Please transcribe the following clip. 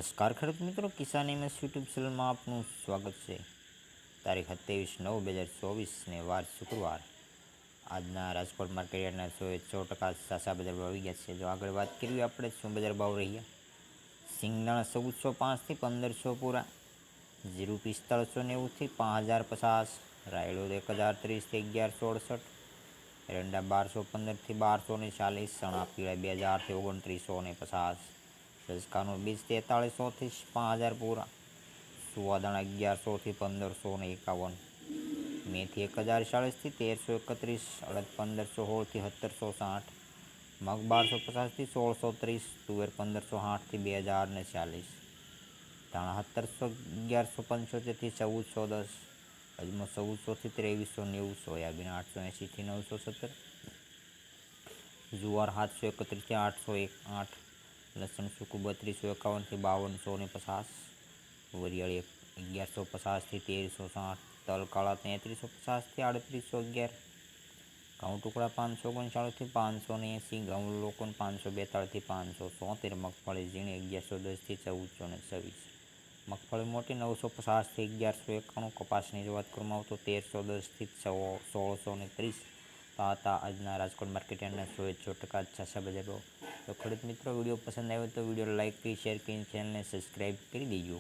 નમસ્કાર ખેડૂત મિત્રો, કિસાન એમએસ યુટ્યુબ ચેનલમાં આપનું સ્વાગત છે। તારીખ 27/9/2024 ને વાર શુક્રવાર। આજના રાજકોટ માર્કેટ યાર્ડના 100% સાચા બજાર ભાવ આવી ગયા છે। જો આગળ વાત કરીએ આપણે શું બજાર ભાવ રહ્યા। સિંગદાણા 1405 થી 1500 પૂરા, જીરું 4590 થી 5050, રાયડો 1030 થી 1168, એરંડા 1215 થી 1240, ચણા પીળા 2000 થી 2950, રજકાનું બીજ 4300 થી 5000 પૂરા, સુવાદાણા 1100 થી 1551, મેથી 1040 થી 1331, અડદ 1516 થી 1760, મગ 1250 થી 1630, તુવેર 1560 થી 2040, ધાણા 1700 1175 થી 1410, અજમો 1400 થી 2390, સોયાબીન 880 થી 970, જુવાર 731 થી 808, લસણ સૂકું 3251 થી 5250, વરિયાળી 1150 થી 1360, તલ કાળા 3350 થી 3811, ઘઉં ટુકડા 539 થી 580, ઘઉં લોકન 542 થી 573, મગફળી ઝીણી 1110 થી 1426, મગફળી મોટી 950 થી 1191, કપાસની જો વાત કરવામાં આવે તો 1310 થી 1630। તો હતા આજના રાજકોટ માર્કેટ યાર્ડના 100% છાસા બજાર ભાવ। તો ખેડૂત મિત્રો, વિડીયો પસંદ આવ્યો તો વિડીયો લાઇક કરી, શેર કરીને ચેનલને સબસ્ક્રાઈબ કરી દેજો।